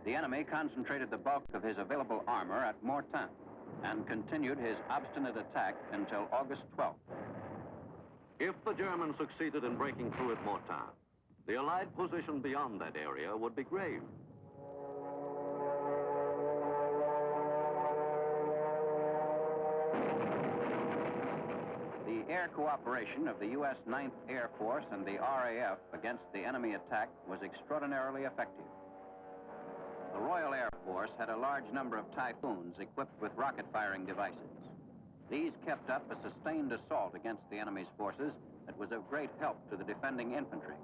The enemy concentrated the bulk of his available armor at Mortain and continued his obstinate attack until August 12th. If the Germans succeeded in breaking through at Mortain, the Allied position beyond that area would be grave. The air cooperation of the U.S. 9th Air Force and the RAF against the enemy attack was extraordinarily effective. The Royal Air Force had a large number of Typhoons equipped with rocket-firing devices. These kept up a sustained assault against the enemy's forces that was of great help to the defending infantry.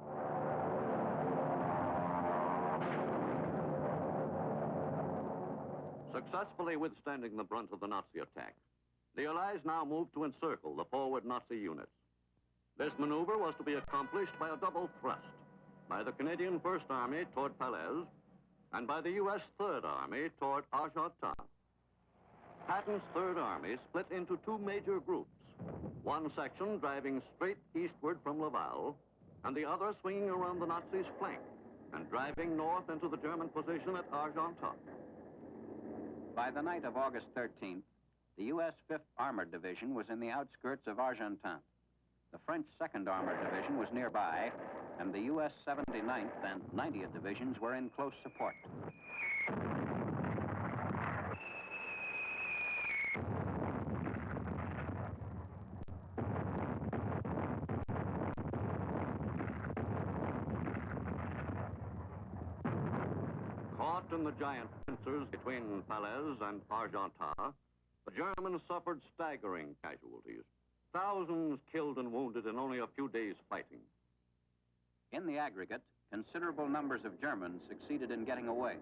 Successfully withstanding the brunt of the Nazi attack, the Allies now moved to encircle the forward Nazi units. This maneuver was to be accomplished by a double thrust, by the Canadian First Army toward Falaise and by the U.S. Third Army toward Argentan. Patton's Third Army split into two major groups, one section driving straight eastward from Laval, and the other swinging around the Nazis' flank and driving north into the German position at Argentan. By the night of August 13th, the U.S. 5th Armored Division was in the outskirts of Argentan. The French 2nd Armored Division was nearby, and the U.S. 79th and 90th Divisions were in close support. Caught in the giant pincers between Falaise and Argentan, the Germans suffered staggering casualties. Thousands killed and wounded in only a few days' fighting. In the aggregate, considerable numbers of Germans succeeded in getting away.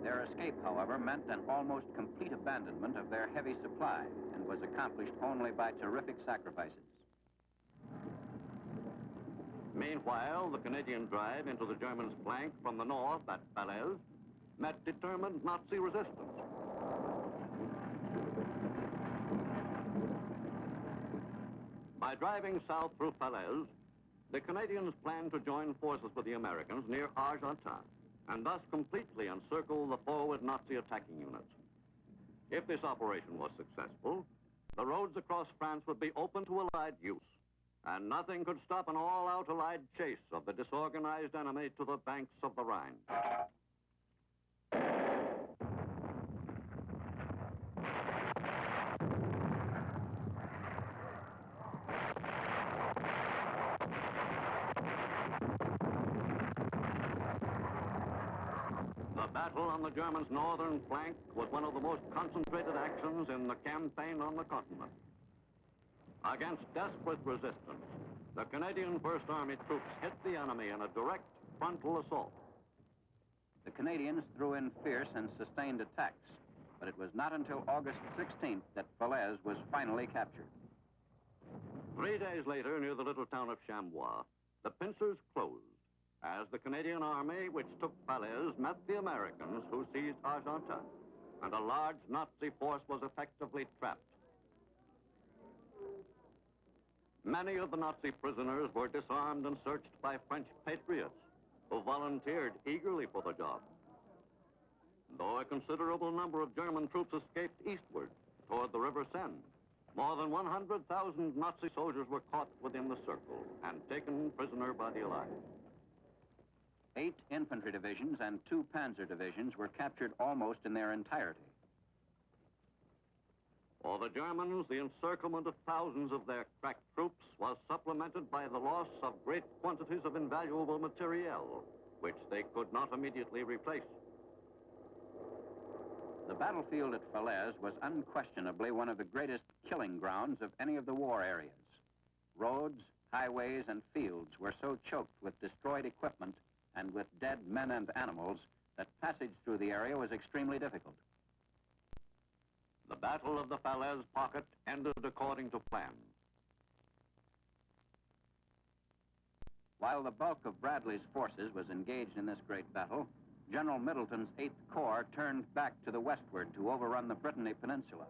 Their escape, however, meant an almost complete abandonment of their heavy supply and was accomplished only by terrific sacrifices. Meanwhile, the Canadian drive into the Germans' flank from the north at Falaise met determined Nazi resistance. By driving south through Falaise, the Canadians planned to join forces with the Americans near Argentan and thus completely encircle the forward Nazi attacking units. If this operation was successful, the roads across France would be open to Allied use, and nothing could stop an all-out Allied chase of the disorganized enemy to the banks of the Rhine. The battle on the Germans' northern flank was one of the most concentrated actions in the campaign on the continent. Against desperate resistance, the Canadian First Army troops hit the enemy in a direct frontal assault. The Canadians threw in fierce and sustained attacks, but it was not until August 16th that Falaise was finally captured. 3 days later, near the little town of Chambois, the pincers closed as the Canadian Army, which took Falaise, met the Americans who seized Argentan, and a large Nazi force was effectively trapped. Many of the Nazi prisoners were disarmed and searched by French patriots who volunteered eagerly for the job. Though a considerable number of German troops escaped eastward toward the River Seine, more than 100,000 Nazi soldiers were caught within the circle and taken prisoner by the Allies. 8 infantry divisions and 2 panzer divisions were captured almost in their entirety. For the Germans, the encirclement of thousands of their crack troops was supplemented by the loss of great quantities of invaluable materiel, which they could not immediately replace. The battlefield at Falaise was unquestionably one of the greatest killing grounds of any of the war areas. Roads, highways, and fields were so choked with destroyed equipment and with dead men and animals that passage through the area was extremely difficult. The Battle of the Falaise Pocket ended according to plan. While the bulk of Bradley's forces was engaged in this great battle, General Middleton's 8th Corps turned back to the westward to overrun the Brittany Peninsula.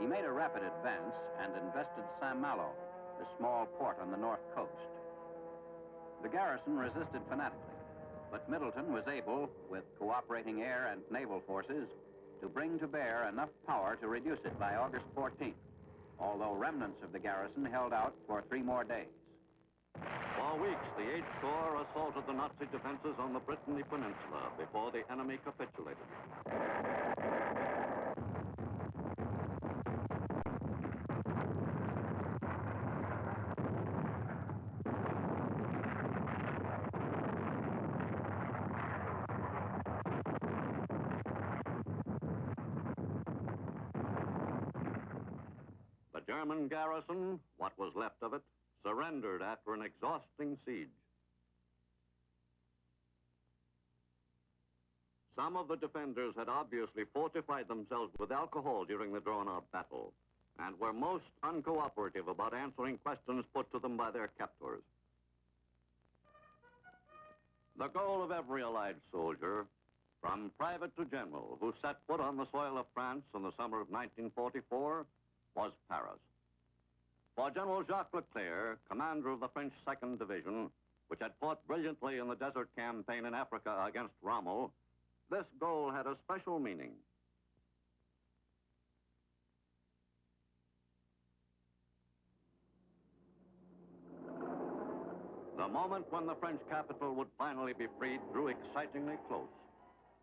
He made a rapid advance and invested Saint-Malo, the small port on the north coast. The garrison resisted fanatically, But Middleton was able, with cooperating air and naval forces, to bring to bear enough power to reduce it by August 14th, although remnants of the garrison held out for 3 more days. For weeks, the 8th Corps assaulted the Nazi defenses on the Brittany Peninsula before the enemy capitulated. The German garrison, what was left of it, surrendered after an exhausting siege. Some of the defenders had obviously fortified themselves with alcohol during the drawn-out battle and were most uncooperative about answering questions put to them by their captors. The goal of every Allied soldier, from private to general, who set foot on the soil of France in the summer of 1944, was Paris. For General Jacques Leclerc, commander of the French 2nd Division, which had fought brilliantly in the desert campaign in Africa against Rommel, this goal had a special meaning. The moment when the French capital would finally be freed drew excitingly close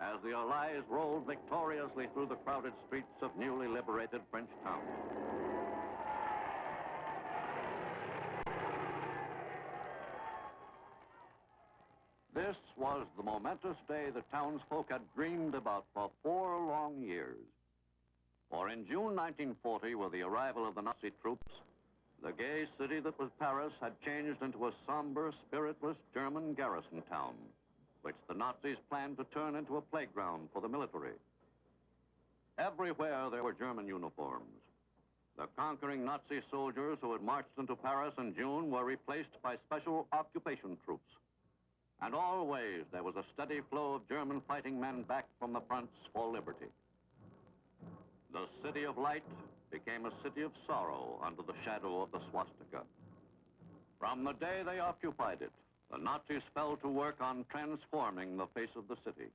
as the Allies rolled victoriously through the crowded streets of newly liberated French towns. This was the momentous day the townsfolk had dreamed about for 4 long years. For in June 1940, with the arrival of the Nazi troops, the gay city that was Paris had changed into a somber, spiritless German garrison town, which the Nazis planned to turn into a playground for the military. Everywhere there were German uniforms. The conquering Nazi soldiers who had marched into Paris in June were replaced by special occupation troops. And always there was a steady flow of German fighting men back from the fronts for liberty. The City of Light became a city of sorrow under the shadow of the swastika. From the day they occupied it, the Nazis fell to work on transforming the face of the city.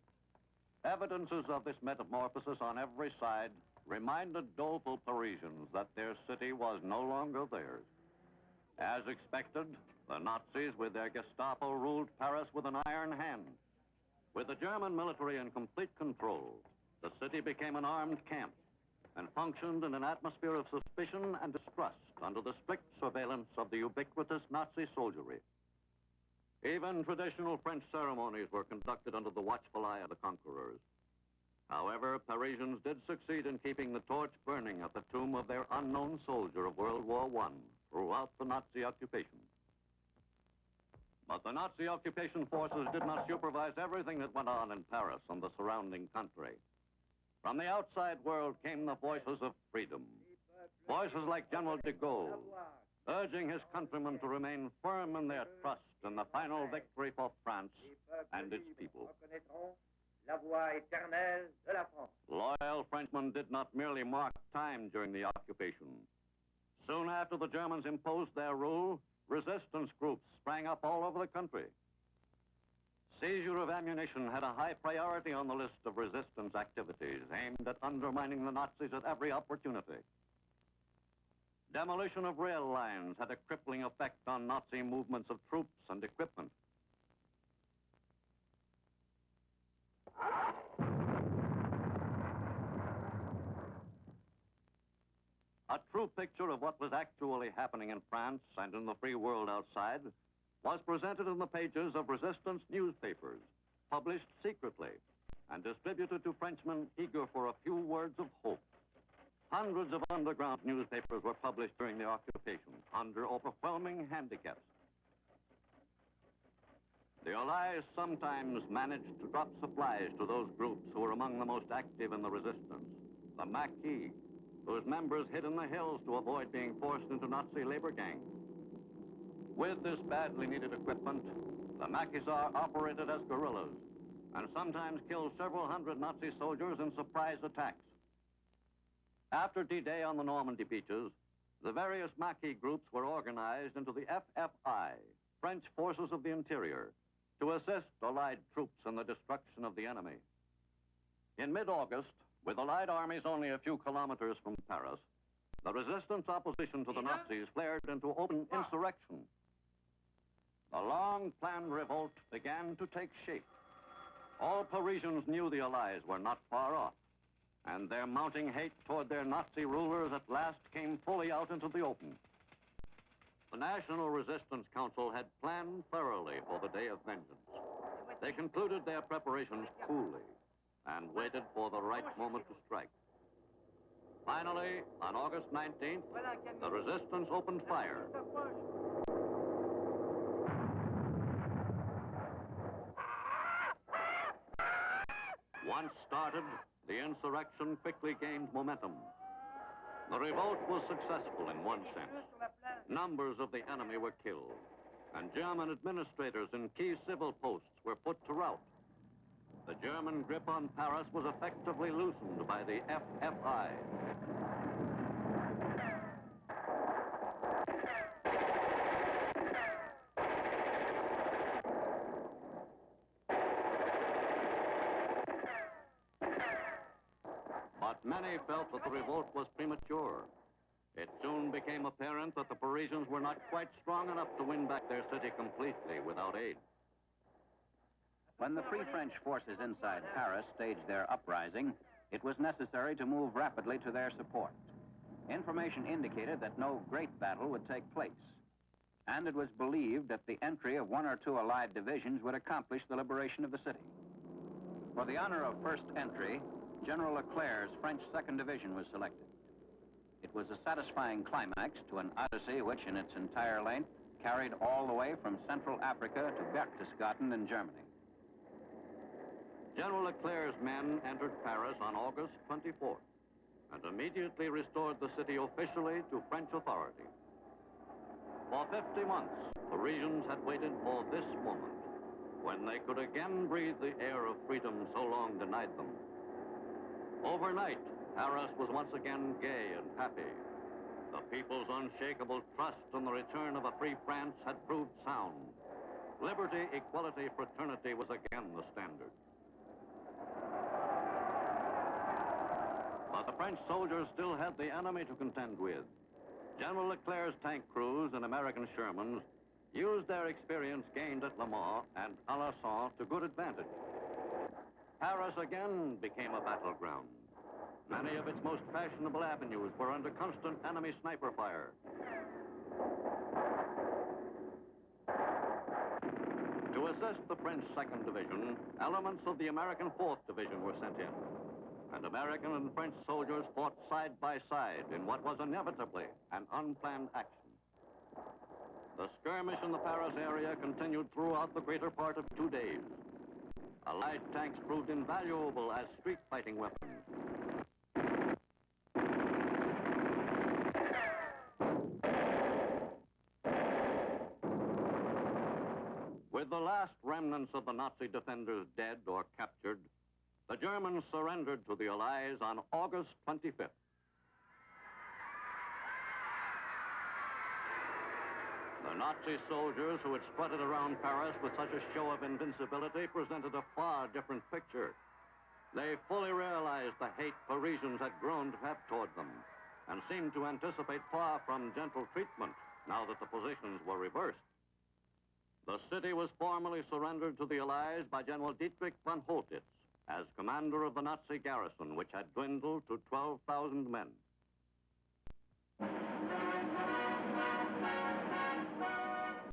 Evidences of this metamorphosis on every side reminded doleful Parisians that their city was no longer theirs. As expected, the Nazis, with their Gestapo, ruled Paris with an iron hand. With the German military in complete control, the city became an armed camp and functioned in an atmosphere of suspicion and distrust under the strict surveillance of the ubiquitous Nazi soldiery. Even traditional French ceremonies were conducted under the watchful eye of the conquerors. However, Parisians did succeed in keeping the torch burning at the tomb of their unknown soldier of World War I throughout the Nazi occupation. But the Nazi occupation forces did not supervise everything that went on in Paris and the surrounding country. From the outside world came the voices of freedom. Voices like General de Gaulle, urging his countrymen to remain firm in their trust in the final victory for France and its people. Loyal Frenchmen did not merely mark time during the occupation. Soon after the Germans imposed their rule, resistance groups sprang up all over the country. Seizure of ammunition had a high priority on the list of resistance activities aimed at undermining the Nazis at every opportunity. Demolition of rail lines had a crippling effect on Nazi movements of troops and equipment. A true picture of what was actually happening in France and in the free world outside was presented in the pages of resistance newspapers, published secretly and distributed to Frenchmen eager for a few words of hope. Hundreds of underground newspapers were published during the occupation under overwhelming handicaps. The Allies sometimes managed to drop supplies to those groups who were among the most active in the resistance. The Maquis, whose members hid in the hills to avoid being forced into Nazi labor gangs. With this badly needed equipment, the Maquisards operated as guerrillas and sometimes killed several hundred Nazi soldiers in surprise attacks. After D-Day on the Normandy beaches, the various Maquis groups were organized into the FFI, French Forces of the Interior, to assist Allied troops in the destruction of the enemy. In mid-August, with Allied armies only a few kilometers from Paris, the resistance opposition to the Nazis flared into open insurrection. The long-planned revolt began to take shape. All Parisians knew the Allies were not far off, and their mounting hate toward their Nazi rulers at last came fully out into the open. The National Resistance Council had planned thoroughly for the day of vengeance. They concluded their preparations coolly and waited for the right moment to strike. Finally, on August 19th, the resistance opened fire. Once started, the insurrection quickly gained momentum. The revolt was successful in one sense. Numbers of the enemy were killed, and German administrators in key civil posts were put to rout. The German grip on Paris was effectively loosened by the FFI. But many felt that the revolt was premature. It soon became apparent that the Parisians were not quite strong enough to win back their city completely without aid. When the Free French forces inside Paris staged their uprising, it was necessary to move rapidly to their support. Information indicated that no great battle would take place, and it was believed that the entry of one or two Allied divisions would accomplish the liberation of the city. For the honor of first entry, General Leclerc's French 2nd Division was selected. It was a satisfying climax to an odyssey which, in its entire length, carried all the way from Central Africa to Berchtesgaden in Germany. General Leclerc's men entered Paris on August 24th and immediately restored the city officially to French authority. For 50 months, Parisians had waited for this moment when they could again breathe the air of freedom so long denied them. Overnight, Paris was once again gay and happy. The people's unshakable trust in the return of a free France had proved sound. Liberty, equality, fraternity was again the standard. But the French soldiers still had the enemy to contend with. General Leclerc's tank crews and American Shermans used their experience gained at Le Mans and Alençon to good advantage. Paris again became a battleground. Many of its most fashionable avenues were under constant enemy sniper fire. To assist the French 2nd Division, elements of the American 4th Division were sent in. And American and French soldiers fought side by side in what was inevitably an unplanned action. The skirmish in the Paris area continued throughout the greater part of 2 days. Allied tanks proved invaluable as street fighting weapons. With the last remnants of the Nazi defenders dead or captured, the Germans surrendered to the Allies on August 25th. The Nazi soldiers who had strutted around Paris with such a show of invincibility presented a far different picture. They fully realized the hate Parisians had grown to have toward them and seemed to anticipate far from gentle treatment now that the positions were reversed. The city was formally surrendered to the Allies by General Dietrich von Holtitz as commander of the Nazi garrison, which had dwindled to 12,000 men.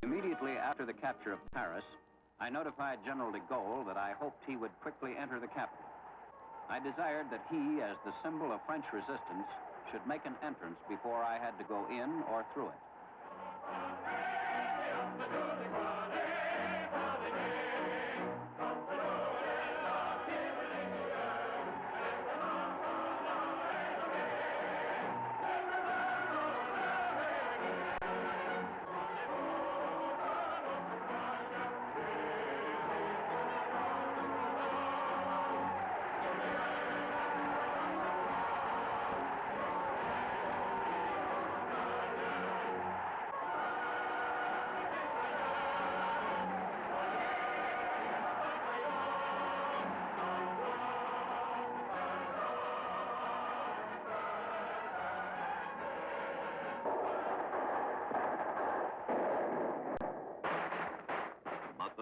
Immediately after the capture of Paris, I notified General de Gaulle that I hoped he would quickly enter the capital. I desired that he, as the symbol of French resistance, should make an entrance before I had to go in or through it.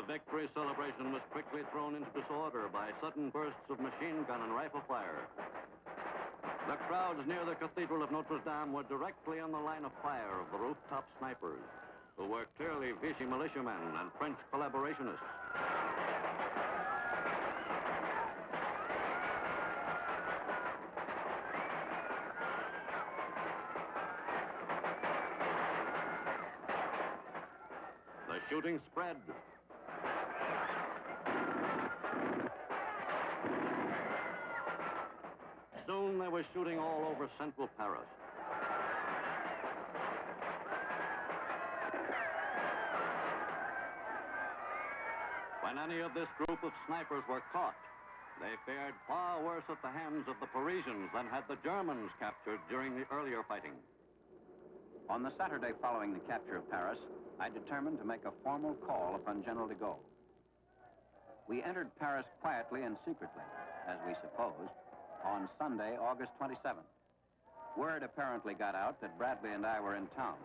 victory celebration was quickly thrown into disorder by sudden bursts of machine gun and rifle fire. The crowds near the Cathedral of Notre Dame were directly on the line of fire of the rooftop snipers, who were clearly Vichy militiamen and French collaborationists. The shooting spread. Soon they were shooting all over central Paris. When any of this group of snipers were caught, they fared far worse at the hands of the Parisians than had the Germans captured during the earlier fighting. On the Saturday following the capture of Paris, I determined to make a formal call upon General de Gaulle. We entered Paris quietly and secretly, as we supposed, on Sunday, August 27th. Word apparently got out that Bradley and I were in town,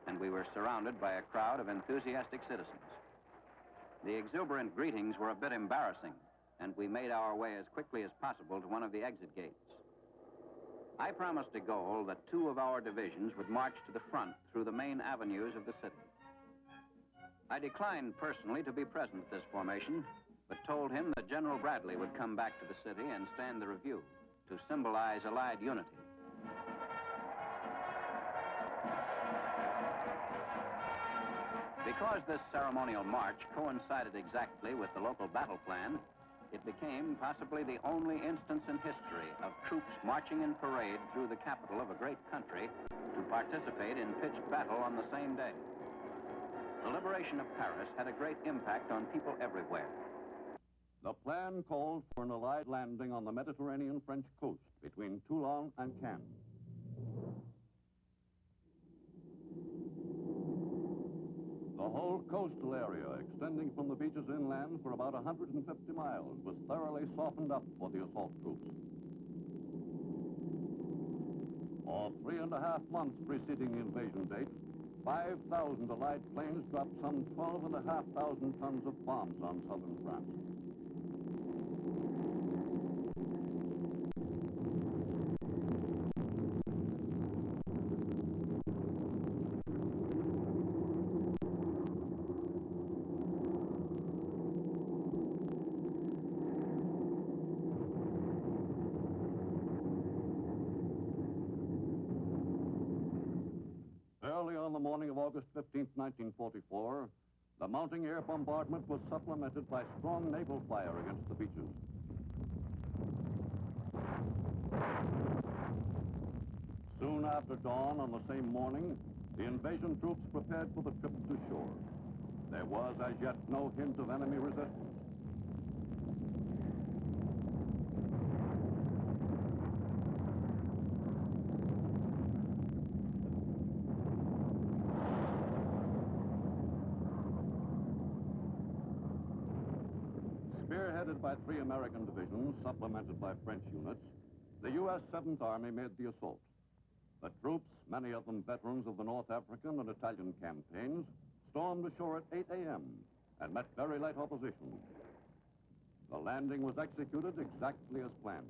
and we were surrounded by a crowd of enthusiastic citizens. The exuberant greetings were a bit embarrassing, and we made our way as quickly as possible to one of the exit gates. I promised de Gaulle that 2 of our divisions would march to the front through the main avenues of the city. I declined personally to be present at this formation, but told him that General Bradley would come back to the city and stand the review to symbolize Allied unity. Because this ceremonial march coincided exactly with the local battle plan, it became possibly the only instance in history of troops marching in parade through the capital of a great country to participate in pitched battle on the same day. The liberation of Paris had a great impact on people everywhere. The plan called for an Allied landing on the Mediterranean French coast between Toulon and Cannes. The whole coastal area, extending from the beaches inland for about 150 miles, was thoroughly softened up for the assault troops. For 3.5 months preceding the invasion date, 5,000 Allied planes dropped some 12,500 tons of bombs on southern France. Early on the morning of August 15, 1944, the mounting air bombardment was supplemented by strong naval fire against the beaches. Soon after dawn on the same morning, the invasion troops prepared for the trip to shore. There was as yet no hint of enemy resistance. Spearheaded by 3 American divisions, supplemented by French units, the U.S. 7th Army made the assault. The troops, many of them veterans of the North African and Italian campaigns, stormed ashore at 8 a.m. and met very light opposition. The landing was executed exactly as planned.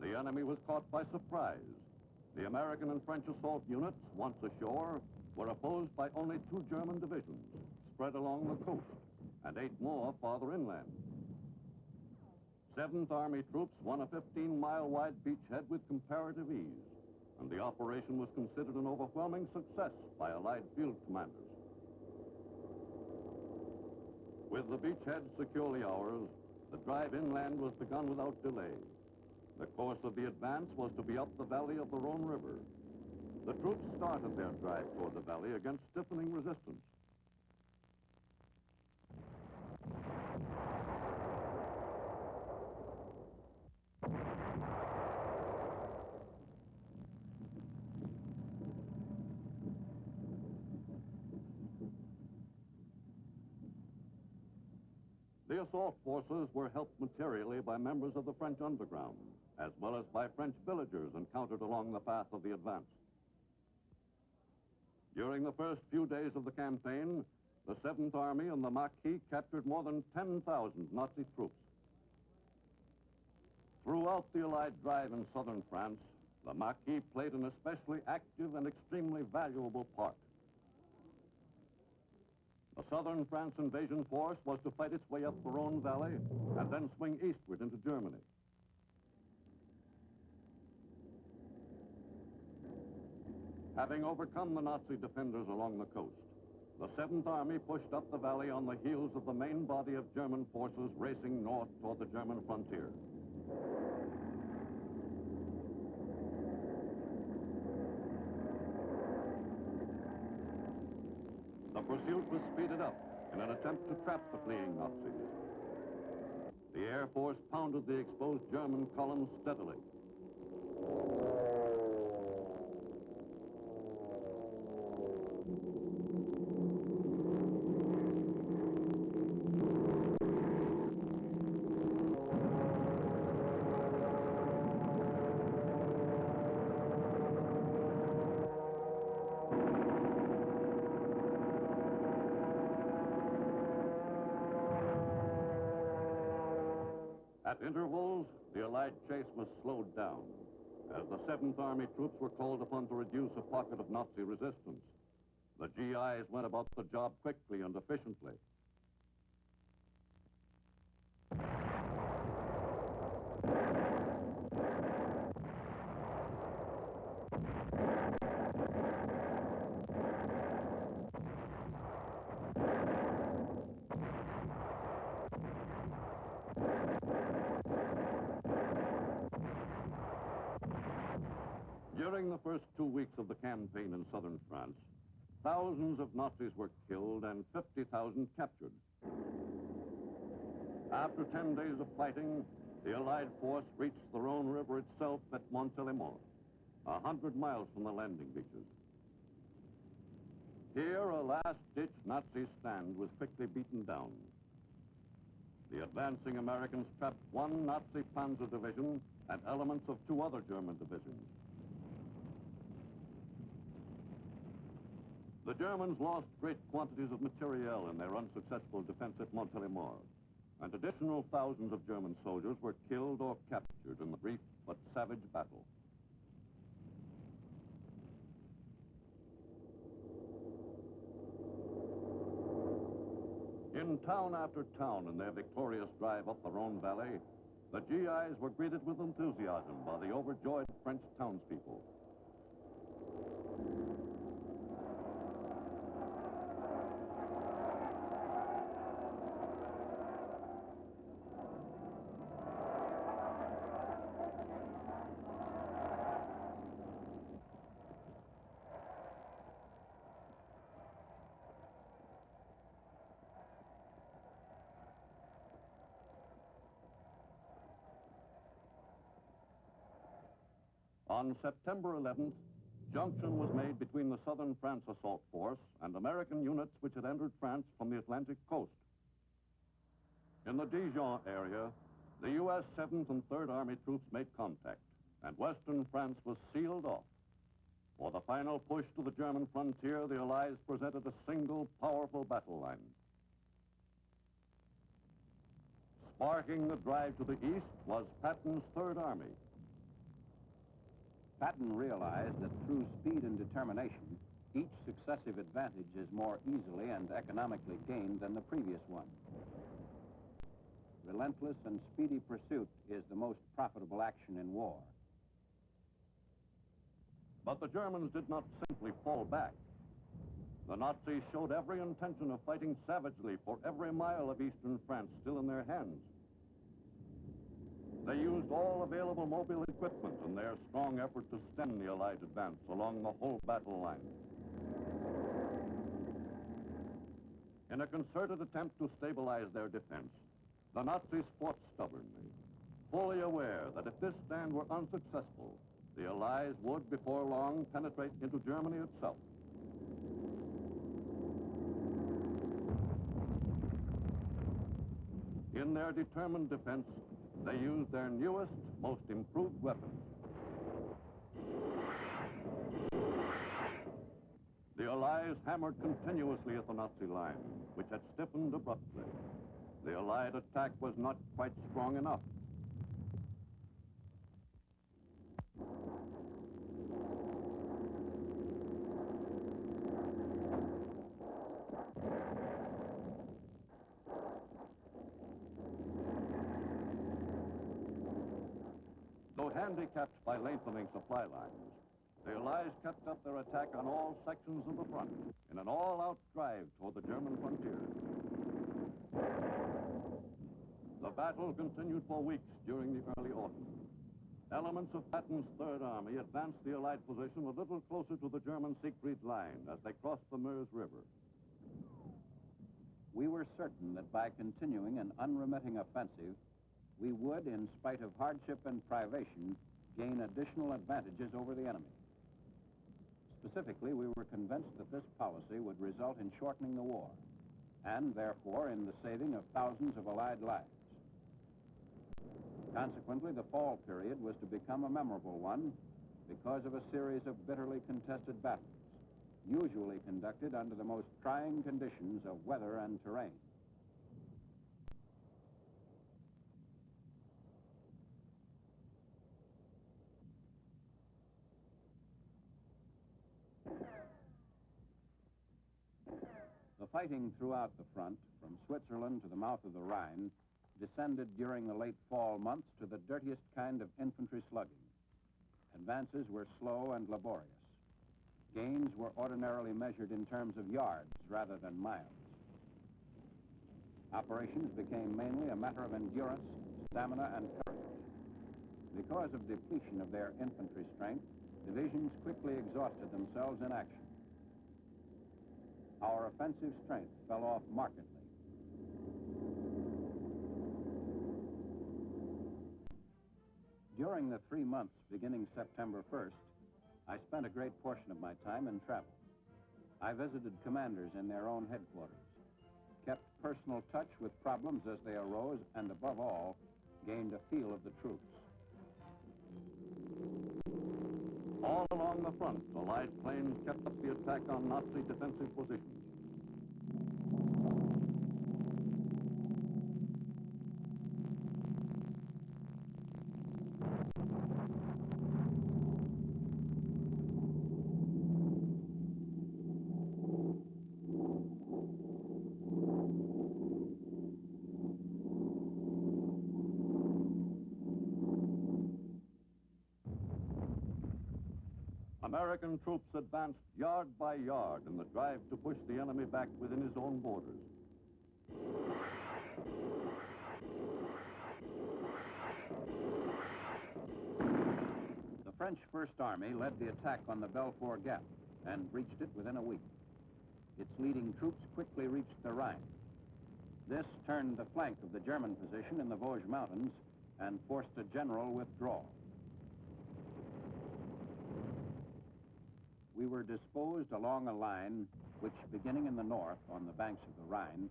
The enemy was caught by surprise. The American and French assault units, once ashore, were opposed by only 2 German divisions, spread along the coast, and 8 more farther inland. 7th Army troops won a 15-mile-wide beachhead with comparative ease, and the operation was considered an overwhelming success by Allied field commanders. With the beachhead securely ours, the drive inland was begun without delay. The course of the advance was to be up the valley of the Rhone River. The troops started their drive toward the valley against stiffening resistance. The assault forces were helped materially by members of the French underground, as well as by French villagers encountered along the path of the advance. During the first few days of the campaign, the 7th Army and the Maquis captured more than 10,000 Nazi troops. Throughout the Allied drive in southern France, the Maquis played an especially active and extremely valuable part. The southern France invasion force was to fight its way up the Rhone Valley and then swing eastward into Germany. Having overcome the Nazi defenders along the coast, the 7th Army pushed up the valley on the heels of the main body of German forces racing north toward the German frontier. The pursuit was speeded up in an attempt to trap the fleeing Nazis. The Air Force pounded the exposed German columns steadily. At intervals, the Allied chase was slowed down, as the 7th Army troops were called upon to reduce a pocket of Nazi resistance. The GIs went about the job quickly and efficiently. During the first 2 weeks of the campaign in southern France, thousands of Nazis were killed and 50,000 captured. After 10 days of fighting, the Allied force reached the Rhone River itself at Montélimar, 100 miles from the landing beaches. Here, a last-ditch Nazi stand was quickly beaten down. The advancing Americans trapped one Nazi panzer division and elements of 2 other German divisions. The Germans lost great quantities of materiel in their unsuccessful defense at Montélimar, and additional thousands of German soldiers were killed or captured in the brief but savage battle. In town after town in their victorious drive up the Rhone Valley, the GIs were greeted with enthusiasm by the overjoyed French townspeople. On September 11th, junction was made between the southern France assault force and American units which had entered France from the Atlantic coast. In the Dijon area, the U.S. 7th and 3rd Army troops made contact, and western France was sealed off. For the final push to the German frontier, the Allies presented a single powerful battle line. Sparking the drive to the east was Patton's 3rd Army. Patton realized that through speed and determination, each successive advantage is more easily and economically gained than the previous one. Relentless and speedy pursuit is the most profitable action in war. But the Germans did not simply fall back. The Nazis showed every intention of fighting savagely for every mile of eastern France still in their hands. They used all available mobile equipment in their strong effort to stem the Allied advance along the whole battle line. In a concerted attempt to stabilize their defense, the Nazis fought stubbornly, fully aware that if this stand were unsuccessful, the Allies would, before long, penetrate into Germany itself. In their determined defense, they used their newest, most improved weapons. The Allies hammered continuously at the Nazi line, which had stiffened abruptly. The Allied attack was not quite strong enough. Though handicapped by lengthening supply lines, the Allies kept up their attack on all sections of the front in an all-out drive toward the German frontier. The battle continued for weeks during the early autumn. Elements of Patton's Third Army advanced the Allied position a little closer to the German Siegfried Line as they crossed the Meuse River. We were certain that by continuing an unremitting offensive, we would, in spite of hardship and privation, gain additional advantages over the enemy. Specifically, we were convinced that this policy would result in shortening the war, and therefore in the saving of thousands of Allied lives. Consequently, the fall period was to become a memorable one because of a series of bitterly contested battles, usually conducted under the most trying conditions of weather and terrain. The fighting throughout the front, from Switzerland to the mouth of the Rhine, descended during the late fall months to the dirtiest kind of infantry slugging. Advances were slow and laborious. Gains were ordinarily measured in terms of yards rather than miles. Operations became mainly a matter of endurance, stamina, and courage. Because of depletion of their infantry strength, divisions quickly exhausted themselves in action. Our offensive strength fell off markedly. During the 3 months beginning September 1st, I spent a great portion of my time in travel. I visited commanders in their own headquarters, kept personal touch with problems as they arose, and above all, gained a feel of the troops. All along the front, Allied planes kept up the attack on Nazi defensive positions. American troops advanced yard by yard in the drive to push the enemy back within his own borders. The French First Army led the attack on the Belfort Gap and breached it within a week. Its leading troops quickly reached the Rhine. This turned the flank of the German position in the Vosges Mountains and forced a general withdrawal. We were disposed along a line which, beginning in the north on the banks of the Rhine,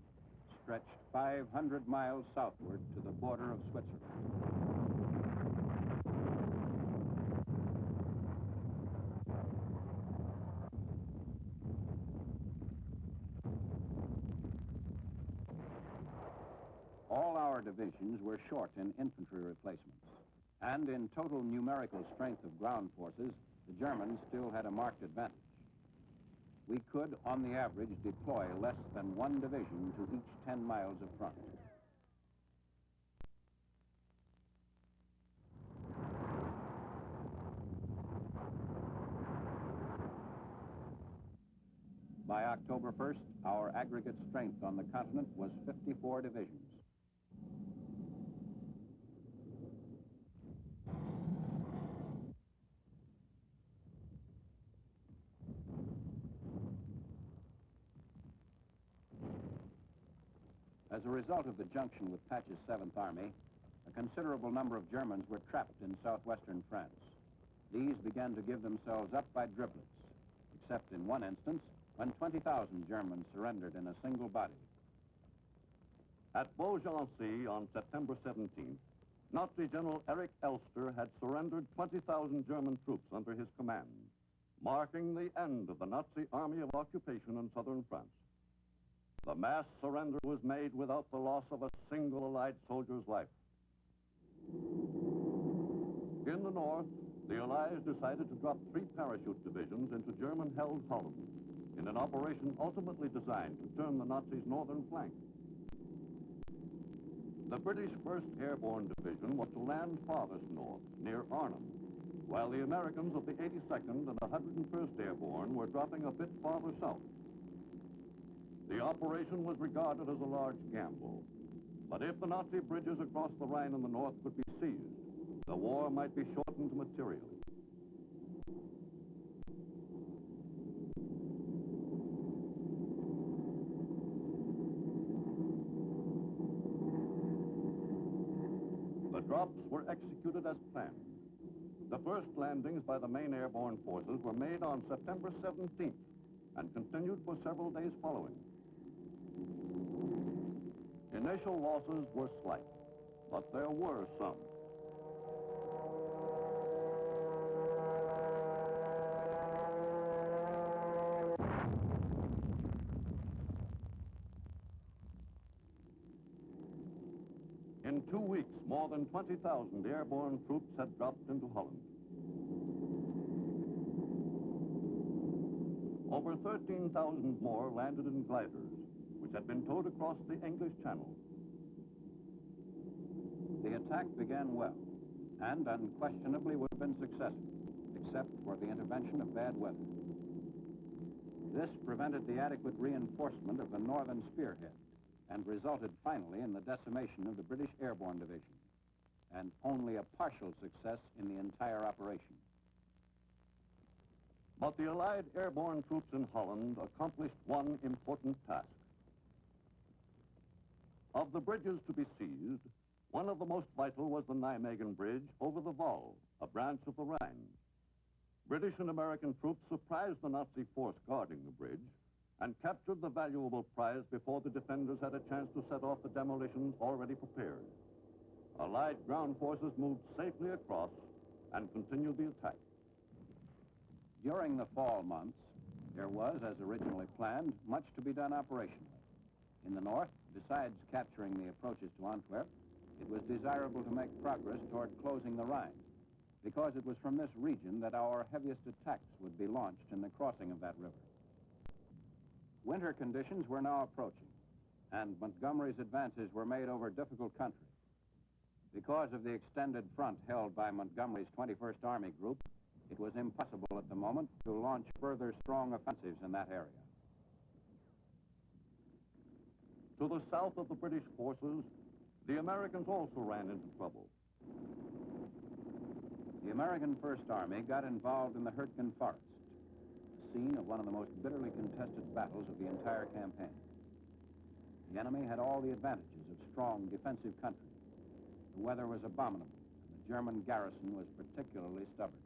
stretched 500 miles southward to the border of Switzerland. All our divisions were short in infantry replacements, and in total numerical strength of ground forces, the Germans still had a marked advantage. We could, on the average, deploy less than one division to each 10 miles of front. By October 1st, our aggregate strength on the continent was 54 divisions. As a result of the junction with Patch's 7th Army, a considerable number of Germans were trapped in southwestern France. These began to give themselves up by driblets, except in one instance when 20,000 Germans surrendered in a single body. At Beaugency on September 17th, Nazi General Erich Elster had surrendered 20,000 German troops under his command, marking the end of the Nazi army of occupation in southern France. The mass surrender was made without the loss of a single Allied soldier's life. In the north, the Allies decided to drop 3 parachute divisions into German-held Holland in an operation ultimately designed to turn the Nazis' northern flank. The British 1st Airborne Division was to land farthest north, near Arnhem, while the Americans of the 82nd and 101st Airborne were dropping a bit farther south. The operation was regarded as a large gamble, but if the Nazi bridges across the Rhine in the north could be seized, the war might be shortened materially. The drops were executed as planned. The first landings by the main airborne forces were made on September 17th and continued for several days following. Initial losses were slight, but there were some. In 2 weeks, more than 20,000 airborne troops had dropped into Holland. Over 13,000 more landed in gliders, which had been towed across the English Channel. The attack began well, and unquestionably would have been successful, except for the intervention of bad weather. This prevented the adequate reinforcement of the northern spearhead, and resulted finally in the decimation of the British Airborne Division, and only a partial success in the entire operation. But the Allied airborne troops in Holland accomplished one important task. Of the bridges to be seized, one of the most vital was the Nijmegen Bridge over the Waal, a branch of the Rhine. British and American troops surprised the Nazi force guarding the bridge and captured the valuable prize before the defenders had a chance to set off the demolitions already prepared. Allied ground forces moved safely across and continued the attack. During the fall months, there was, as originally planned, much to be done operationally. In the north, besides capturing the approaches to Antwerp, it was desirable to make progress toward closing the Rhine, because it was from this region that our heaviest attacks would be launched in the crossing of that river. Winter conditions were now approaching, and Montgomery's advances were made over difficult country. Because of the extended front held by Montgomery's 21st Army Group, it was impossible at the moment to launch further strong offensives in that area. To the south of the British forces, the Americans also ran into trouble. The American First Army got involved in the Hurtgen Forest, the scene of one of the most bitterly contested battles of the entire campaign. The enemy had all the advantages of strong defensive country. The weather was abominable, and the German garrison was particularly stubborn.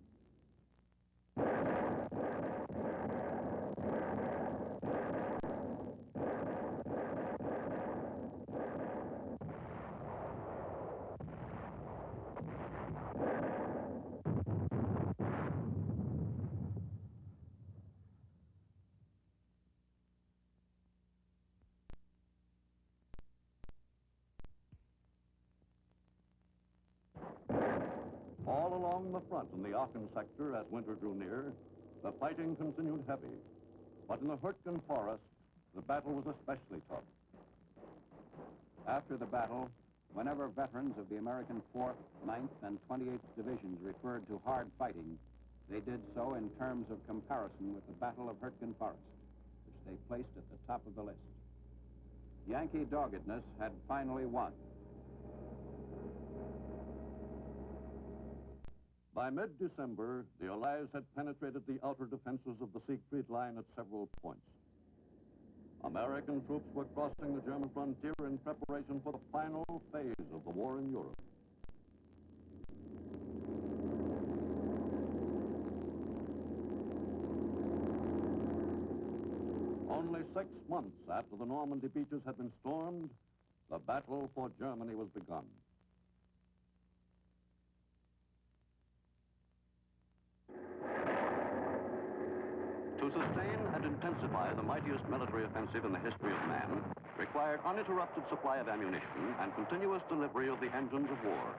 All along the front in the Aachen sector, as winter drew near, the fighting continued heavy. But in the Hurtgen Forest, the battle was especially tough. After the battle, whenever veterans of the American 4th, 9th, and 28th Divisions referred to hard fighting, they did so in terms of comparison with the Battle of Hurtgen Forest, which they placed at the top of the list. Yankee doggedness had finally won. By mid-December, the Allies had penetrated the outer defenses of the Siegfried Line at several points. American troops were crossing the German frontier in preparation for the final phase of the war in Europe. Only 6 months after the Normandy beaches had been stormed, the battle battle for Germany was begun. To sustain and intensify the mightiest military offensive in the history of man required uninterrupted supply of ammunition and continuous delivery of the engines of war.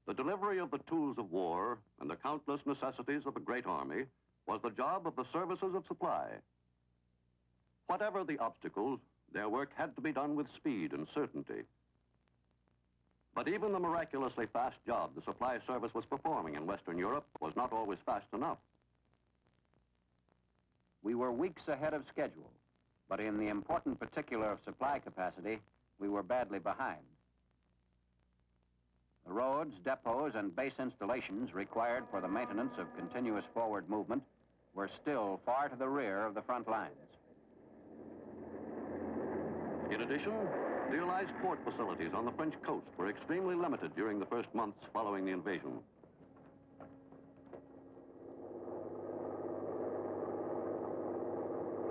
The delivery of the tools of war and the countless necessities of a great army was the job of the services of supply. Whatever the obstacles, their work had to be done with speed and certainty. But even the miraculously fast job the supply service was performing in Western Europe was not always fast enough. We were weeks ahead of schedule, but in the important particular of supply capacity, we were badly behind. The roads, depots, and base installations required for the maintenance of continuous forward movement were still far to the rear of the front lines. In addition, the Allies' port facilities on the French coast were extremely limited during the first months following the invasion.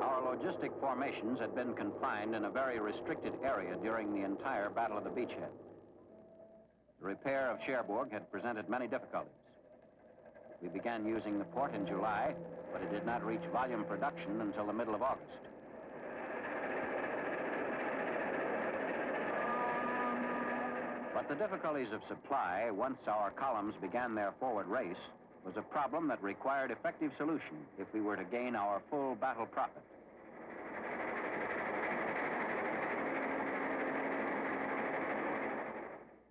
Our logistic formations had been confined in a very restricted area during the entire Battle of the Beachhead. The repair of Cherbourg had presented many difficulties. We began using the port in July, but it did not reach volume production until the middle of August. But the difficulties of supply, once our columns began their forward race, was a problem that required effective solution if we were to gain our full battle profit.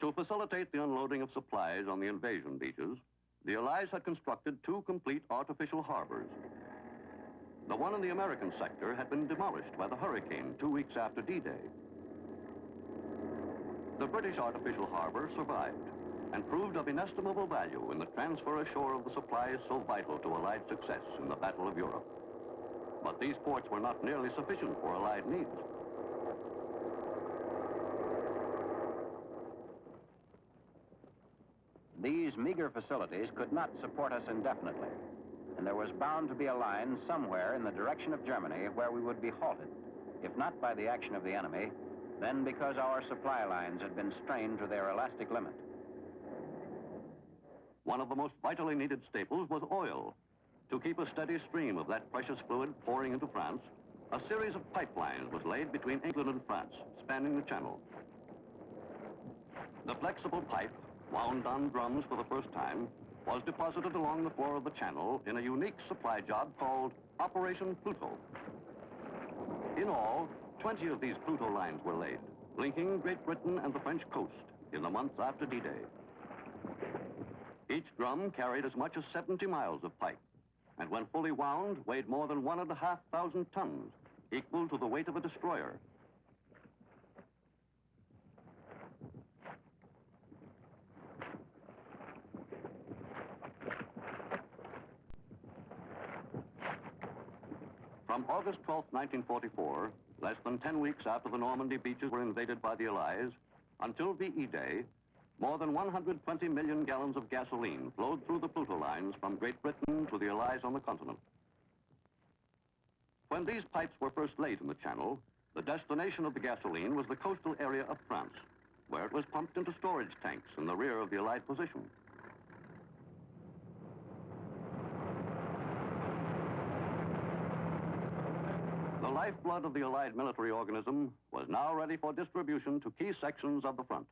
To facilitate the unloading of supplies on the invasion beaches, the Allies had constructed two complete artificial harbors. The one in the American sector had been demolished by the hurricane 2 weeks after D-Day. The British artificial harbor survived and proved of inestimable value in the transfer ashore of the supplies so vital to Allied success in the Battle of Europe. But these ports were not nearly sufficient for Allied needs. These meager facilities could not support us indefinitely, and there was bound to be a line somewhere in the direction of Germany where we would be halted, if not by the action of the enemy, then because our supply lines had been strained to their elastic limit. One of the most vitally needed staples was oil. To keep a steady stream of that precious fluid pouring into France, a series of pipelines was laid between England and France, spanning the channel. The flexible pipe, wound on drums for the first time, was deposited along the floor of the channel in a unique supply job called Operation Pluto. In all, 20 of these Pluto lines were laid, linking Great Britain and the French coast in the months after D-Day. Each drum carried as much as 70 miles of pipe, and when fully wound, weighed more than 1,500 tons, equal to the weight of a destroyer. From August 12, 1944, less than 10 weeks after the Normandy beaches were invaded by the Allies, until VE Day, more than 120 million gallons of gasoline flowed through the Pluto lines from Great Britain to the Allies on the continent. When these pipes were first laid in the channel, the destination of the gasoline was the coastal area of France, where it was pumped into storage tanks in the rear of the Allied position. The lifeblood of the Allied military organism was now ready for distribution to key sections of the front.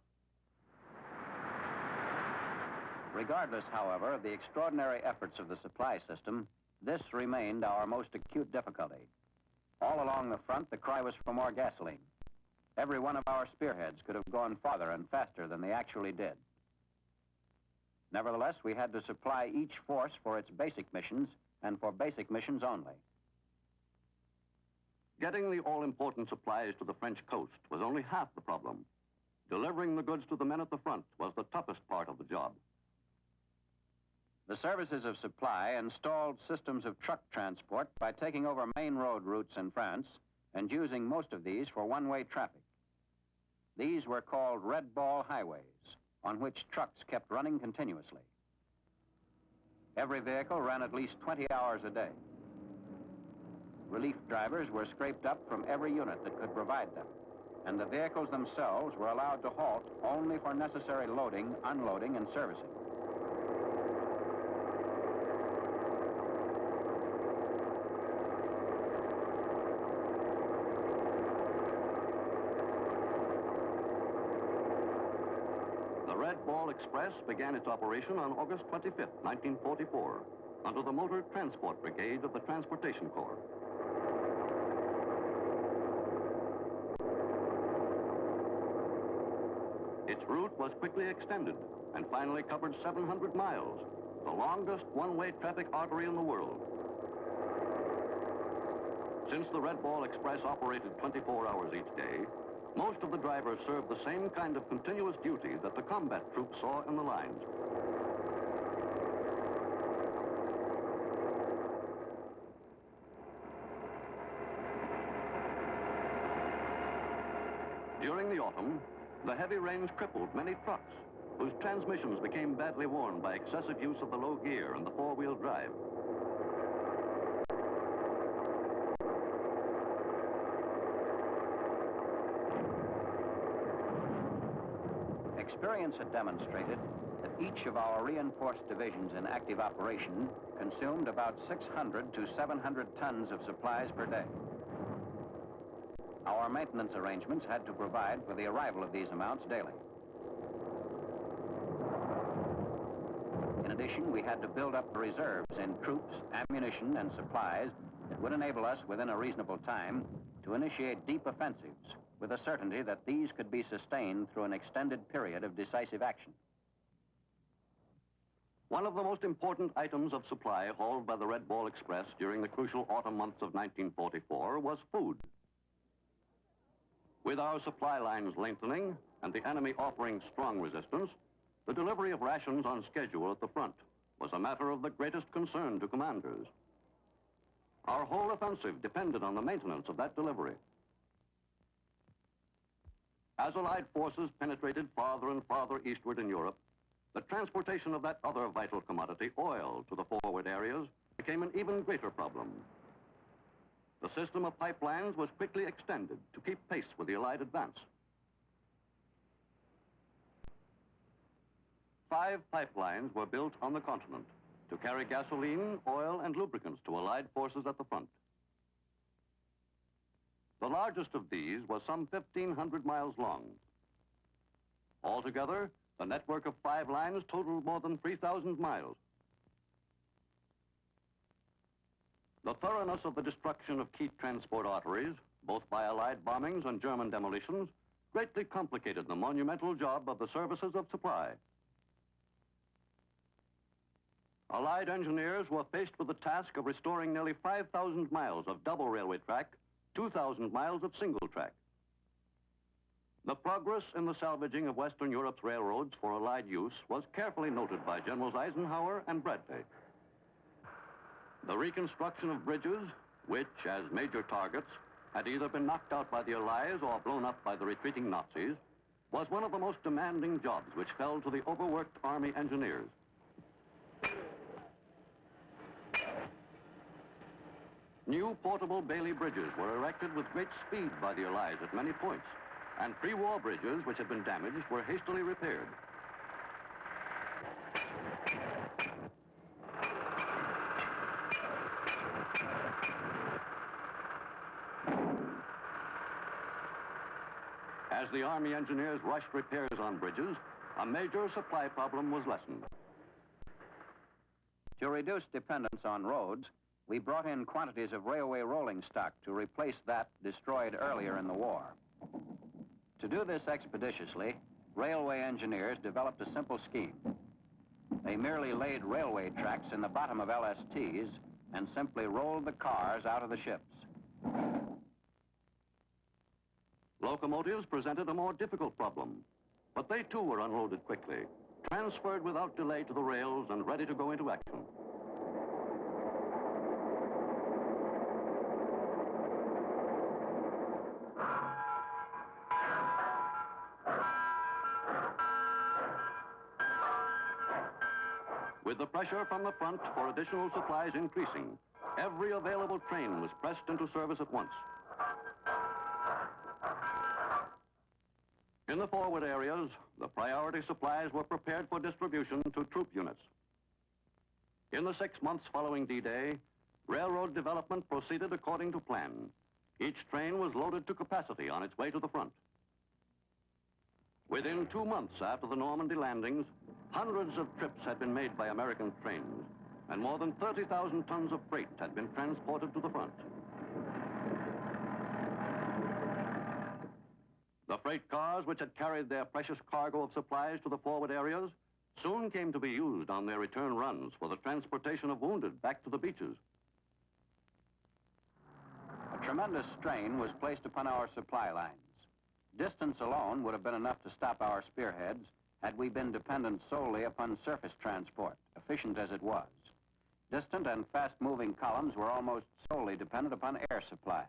Regardless, however, of the extraordinary efforts of the supply system, this remained our most acute difficulty. All along the front, the cry was for more gasoline. Every one of our spearheads could have gone farther and faster than they actually did. Nevertheless, we had to supply each force for its basic missions and for basic missions only. Getting the all-important supplies to the French coast was only half the problem. Delivering the goods to the men at the front was the toughest part of the job. The services of supply installed systems of truck transport by taking over main road routes in France and using most of these for one-way traffic. These were called red ball highways, on which trucks kept running continuously. Every vehicle ran at least 20 hours a day. Relief drivers were scraped up from every unit that could provide them, and the vehicles themselves were allowed to halt only for necessary loading, unloading, and servicing. The Red Ball Express began its operation on August 25th, 1944, under the Motor Transport Brigade of the Transportation Corps. Its route was quickly extended and finally covered 700 miles, the longest one-way traffic artery in the world. Since the Red Ball Express operated 24 hours each day, most of the drivers served the same kind of continuous duty that the combat troops saw in the lines. During the autumn, the heavy rains crippled many trucks, whose transmissions became badly worn by excessive use of the low gear and the four-wheel drive. Experience had demonstrated that each of our reinforced divisions in active operation consumed about 600 to 700 tons of supplies per day. Our maintenance arrangements had to provide for the arrival of these amounts daily. In addition, we had to build up reserves in troops, ammunition, and supplies that would enable us, within a reasonable time, to initiate deep offensives with a certainty that these could be sustained through an extended period of decisive action. One of the most important items of supply hauled by the Red Ball Express during the crucial autumn months of 1944 was food. With our supply lines lengthening and the enemy offering strong resistance, the delivery of rations on schedule at the front was a matter of the greatest concern to commanders. Our whole offensive depended on the maintenance of that delivery. As Allied forces penetrated farther and farther eastward in Europe, the transportation of that other vital commodity, oil, to the forward areas became an even greater problem. The system of pipelines was quickly extended to keep pace with the Allied advance. 5 pipelines were built on the continent to carry gasoline, oil, and lubricants to Allied forces at the front. The largest of these was some 1,500 miles long. Altogether, the network of 5 lines totaled more than 3,000 miles. The thoroughness of the destruction of key transport arteries, both by Allied bombings and German demolitions, greatly complicated the monumental job of the services of supply. Allied engineers were faced with the task of restoring nearly 5,000 miles of double railway track, 2,000 miles of single track. The progress in the salvaging of Western Europe's railroads for Allied use was carefully noted by Generals Eisenhower and Bradley. The reconstruction of bridges, which, as major targets, had either been knocked out by the Allies or blown up by the retreating Nazis, was one of the most demanding jobs which fell to the overworked Army engineers. New portable Bailey bridges were erected with great speed by the Allies at many points, and pre-war bridges which had been damaged were hastily repaired. As the Army engineers rushed repairs on bridges, a major supply problem was lessened. To reduce dependence on roads, we brought in quantities of railway rolling stock to replace that destroyed earlier in the war. To do this expeditiously, railway engineers developed a simple scheme. They merely laid railway tracks in the bottom of LSTs and simply rolled the cars out of the ships. Locomotives presented a more difficult problem, but they too were unloaded quickly, transferred without delay to the rails and ready to go into action. With the pressure from the front for additional supplies increasing, every available train was pressed into service at once. In the forward areas, the priority supplies were prepared for distribution to troop units. In the 6 months following D-Day, railroad development proceeded according to plan. Each train was loaded to capacity on its way to the front. Within 2 months after the Normandy landings, hundreds of trips had been made by American trains, and more than 30,000 tons of freight had been transported to the front. The freight cars, which had carried their precious cargo of supplies to the forward areas, soon came to be used on their return runs for the transportation of wounded back to the beaches. A tremendous strain was placed upon our supply lines. Distance alone would have been enough to stop our spearheads had we been dependent solely upon surface transport, efficient as it was. Distant and fast-moving columns were almost solely dependent upon air supply,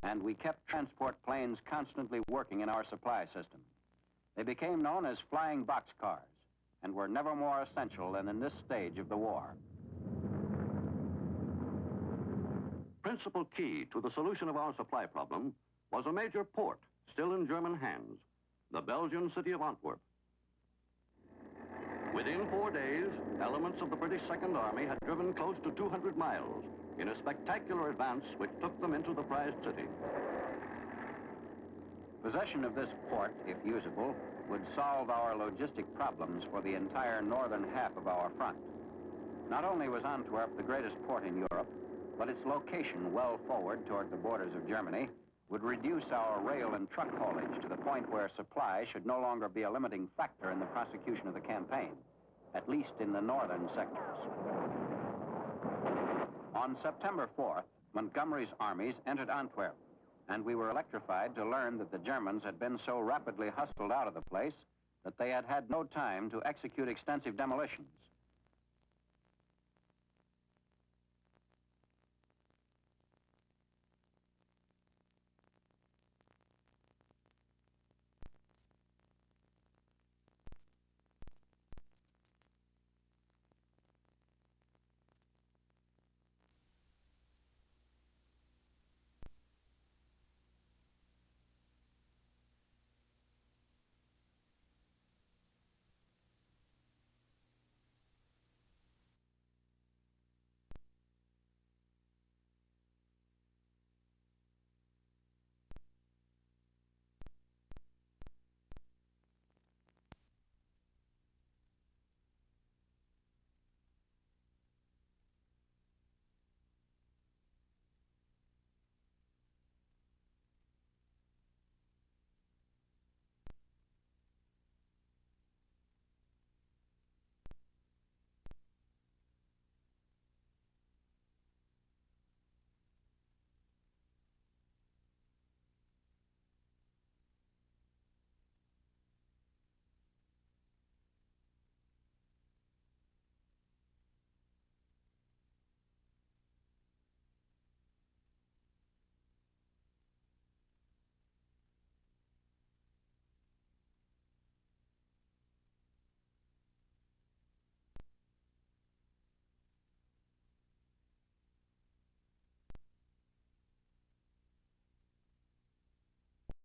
and we kept transport planes constantly working in our supply system. They became known as flying boxcars and were never more essential than in this stage of the war. Principal key to the solution of our supply problem was a major port still in German hands, the Belgian city of Antwerp. Within 4 days, elements of the British Second Army had driven close to 200 miles in a spectacular advance which took them into the prized city. Possession of this port, if usable, would solve our logistic problems for the entire northern half of our front. Not only was Antwerp the greatest port in Europe, but its location well forward toward the borders of Germany would reduce our rail and truck haulage to the point where supply should no longer be a limiting factor in the prosecution of the campaign, at least in the northern sectors. On September 4th, Montgomery's armies entered Antwerp, and we were electrified to learn that the Germans had been so rapidly hustled out of the place that they had had no time to execute extensive demolitions.